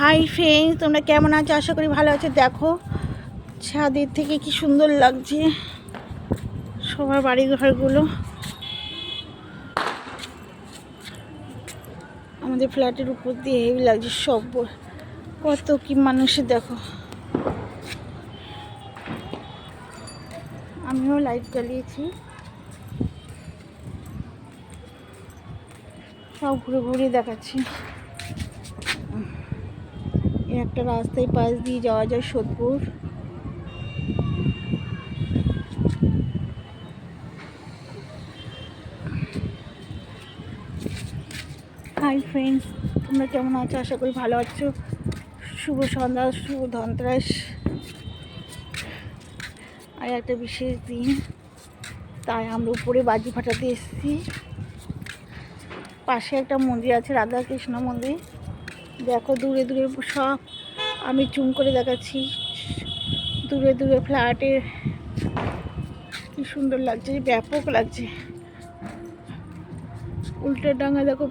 Hi friends, তোমরা কেমন আছো? আশা করি ভালো আছো। দেখো ছাদের থেকে কি সুন্দর লাগছে সবার বাড়ি ঘরগুলো। আমাদের ফ্ল্যাটের উপর দিয়ে হেভি লাগছে সব। কত কি মানুষের দেখো। আমিও লাইট জ্বালিয়েছি, সব ঘুরে ঘুরে দেখাচ্ছি। একটা রাস্তায় পাশ দিয়ে যাওয়া যায় সোদপুর। হাই ফ্রেন্ডস, তোমরা কেমন আছো? আশা করি ভালো আছো। শুভ সন্ধ্যা, শুভ ধনতেরাস। আর একটা বিশেষ দিন, তাই আমরা উপরে বাজি ফাটাতে এসেছি। পাশে একটা মন্দির আছে, রাধা কৃষ্ণ মন্দির। দেখো দূরে দূরে সব, আমি জুম করে দেখাচ্ছি, দূরে দূরে ফ্ল্যাটের কি সুন্দর লাগছে, ব্যাপক লাগছে। উল্টো ডাঙা দেখো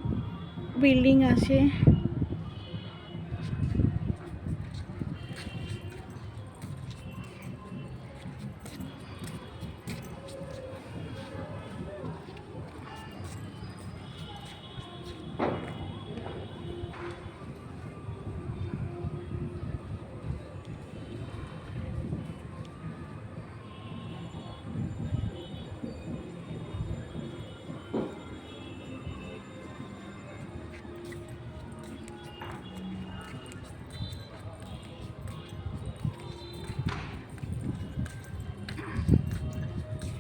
বিল্ডিং আছে।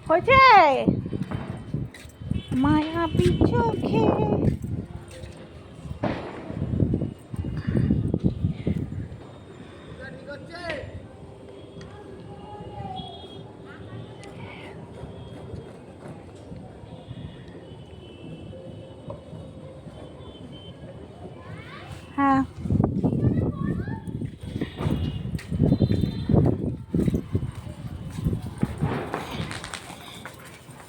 হয়েছে মায়াবী চোখে। হ্যাঁ,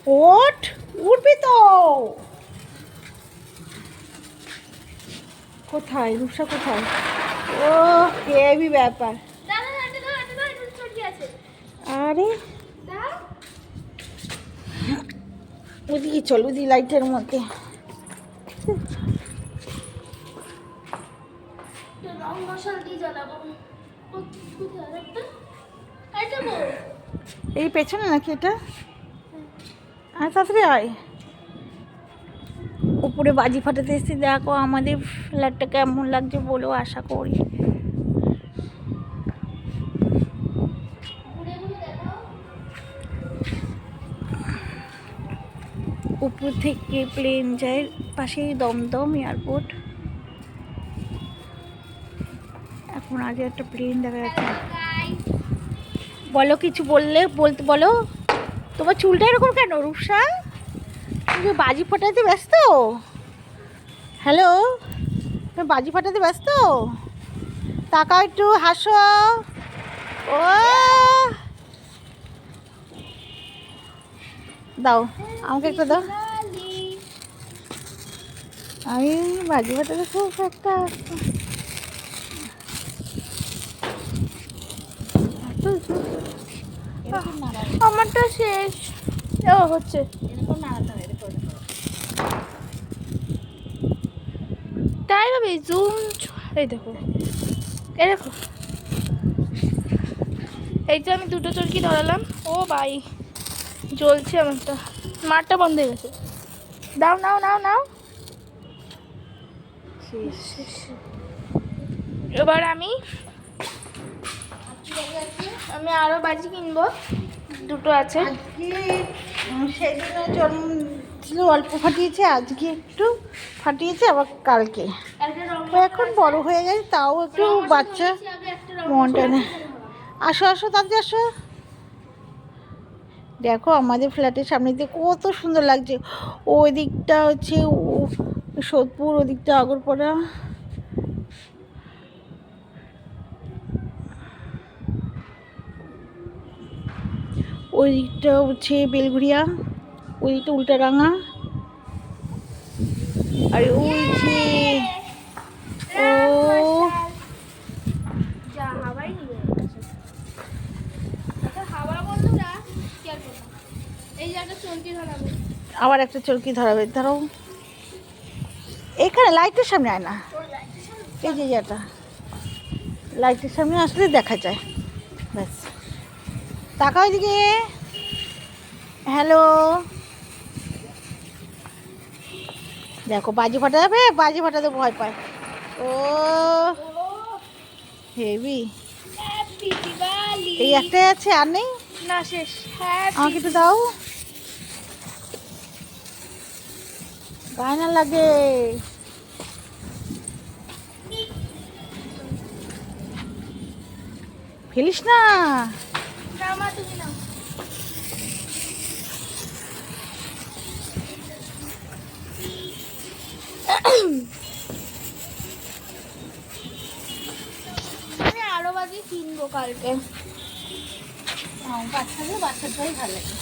ওঠ, উঠবি তো। কোথায় রূপসা, কোথায়? ও হেভি ব্যাপার। আরে ওদিকে চল, ওদিকে লাইটের মধ্যে। এই পেছনে নাকি এটা? আর তাড়াতাড়ি আয়। উপরে বাজি ফাটাতে এসেছি। দেখো আমাদের ফ্ল্যাটটা কেমন লাগছে বলো, আশা করি। উপর থেকে প্লেন যায়, পাশেই দমদম এয়ারপোর্ট। এখন আগে একটা প্লেন দেখা যাচ্ছে। বলো, কিছু বলতে বলো। তোমার চুলটা এরকম কেন রূপসা? তুমি বাজি ফাটাতে ব্যস্ত? হ্যালো, তুমি বাজি ফাটাতে ব্যস্ত? তাকাও একটু, হাসো। ও দাও, আমাকে একটা দাও। আমি বাজি ফাটাতে খুব একটা আমারটা শেষ। ও হচ্ছে তাই ভাবি জুম। এই দেখো, এই দেখো, এই যে আমি দুটো চরকি ধরালাম। ও ভাই জ্বলছে আমারটা, মারটা বন্ধ হয়ে গেছে। দাও, নাও নাও নাও। এবার আমি আরো বাজি কিনবো, দুটো আছে। সেদিনও জন্ম ছিল, অল্প ফাটিয়েছে, আজকে একটু ফাটিয়েছে, আবার কালকে। এখন বড় হয়ে গেছে, তাও একটু বাচ্চা মনটা না। আসো আসো, তাড়াতাড়ি আসো। দেখো আমাদের ফ্ল্যাটের সামনে দিয়ে কত সুন্দর লাগছে। ওই দিকটা হচ্ছে সোদপুর, ওদিকটা আগরপাড়া। ওই দিকটা হচ্ছে বেলঘুরিয়া, ওই দিকটা উল্টাডাঙা। আর ওই যে ও আবার একটা চরকি ধরাবে, ধরো এখানে লাইটের সামনে আয় না, এই যে এটা লাইটের সামনে আসলে দেখা যায়। ব্যাস, তাকাও এদিকে। হ্যালো, দেখো বাজি ফাটা যাবে, বাজি ফাটাতে ভয় পায়। ও হেভি, এই একটাই আছে আর নেই না, শেষ। আমাকে একটু দাও, গায়ে না লাগে। ফেলিস না। তুমি নাও। আমি আরো বাজি কিনবো কালকে। বাচ্চাটাই ভালো লাগে।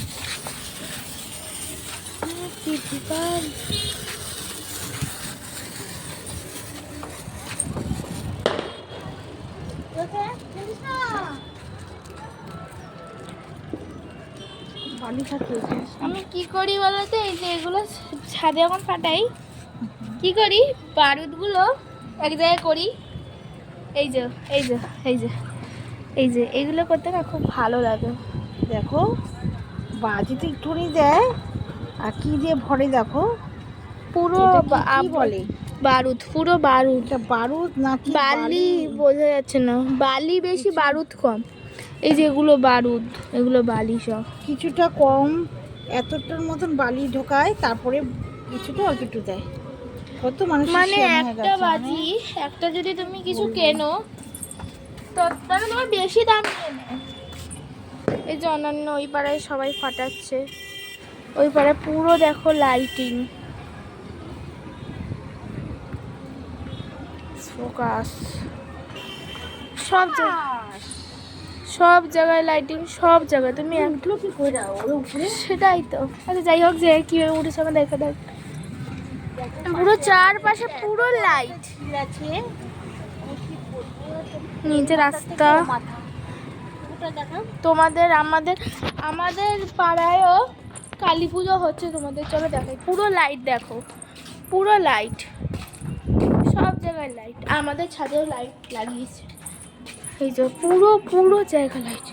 আমি কি করি বলতে, এই যে এগুলো ছাদে যখন ফাটাই, কি করি, বারুদগুলো এক জায়গায় করি, এই যে এই যে এই যে এই যে এইগুলো করতে না খুব ভালো লাগে। দেখো বাজিতে একটুখানি দেয় আর কি দিয়ে ভরে, দেখো পুরো কি বলে, বারুদ, পুরো বারুদ। এটা বারুদ নাকি বালি বোঝা যাচ্ছে না, বালি বেশি বারুদ কম। এই যে এগুলো বারুদ, এগুলো বালি সব। কিছুটা কম, এতটার মতন বালি ঢোকায়, তারপরে কিছুটা অল্প একটু দেয়। কত মানুষ মানে একটা বাজি, একটা যদি তুমি কিছু কেনো তো তাহলে তোমার বেশি দাম নিয়ে নেয়। এই যে অন্যান্য ওই পাড়ায় সবাই ফাটাচ্ছে, ওই পাড়ায় পুরো দেখো লাইটিং, ফোকাস, সব জায়গায় লাইটিং, সব জায়গায়। তুমি উঠলো কি করে ওর উপরে? সেটাই তো। আচ্ছা যাই হোক, যে কীভাবে উঠেছে আমার দেখা দেখ, পুরো চারপাশে পুরো লাইট আছে, নিচে রাস্তা। তোমাদের আমাদের আমাদের পাড়ায়ও কালী পুজো হচ্ছে, তোমাদের চলো দেখাই। পুরো লাইট দেখো, পুরো লাইট, সব জায়গায় লাইট। আমাদের ছাদেও লাইট লাগিয়েছে, এই যে পুরো পুরো জায়গা লাইট।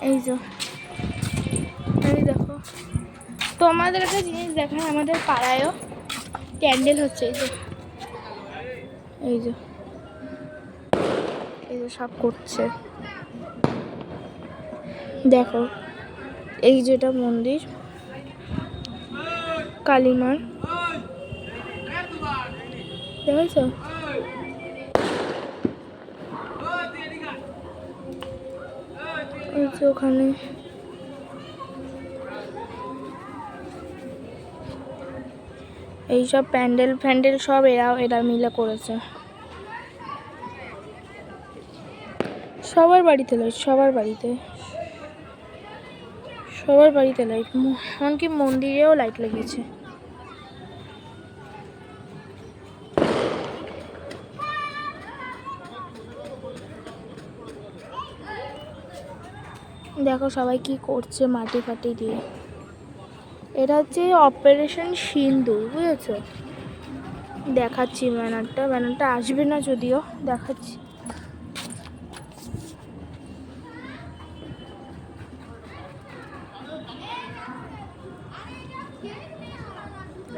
এই যে এই দেখো, তোমাদের একটা জিনিস দেখায়, আমাদের পাড়ায়ও ক্যান্ডেল হচ্ছে। এই যে এই যে এই যে সব করছে, দেখো। এই যেটা মন্দির কালীমার, দেখেছো? এই যে ওখানে এইসব প্যান্ডেল ফ্যান্ডেল সব এরা মিলে করেছে। সবার বাড়িতে লাইট, সবার বাড়িতে লাইট, এমনকি মন্দিরেও লাইট লাগিয়েছে। দেখো সবাই কি করছে মাটি ফাটি দিয়ে। এটা হচ্ছে অপারেশন সিন্দুর, বুঝেছো? দেখাচ্ছি ব্যানারটা আসবে না যদিও, দেখাচ্ছি।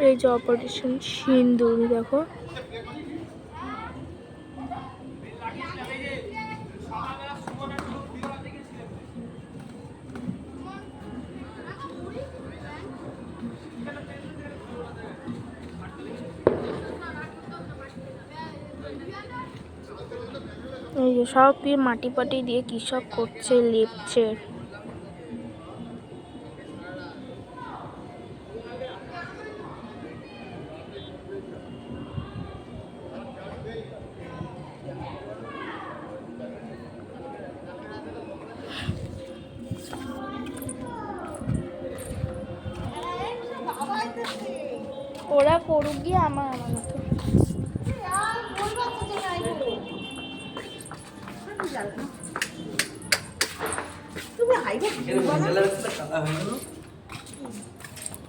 এই যে অপারেশন সিন্দুর, দেখো। এই যে সব মাটি পাটি দিয়ে কি সব করছে, লেপছে। ওরা করুক গিয়ে, আমার মতো। হুম।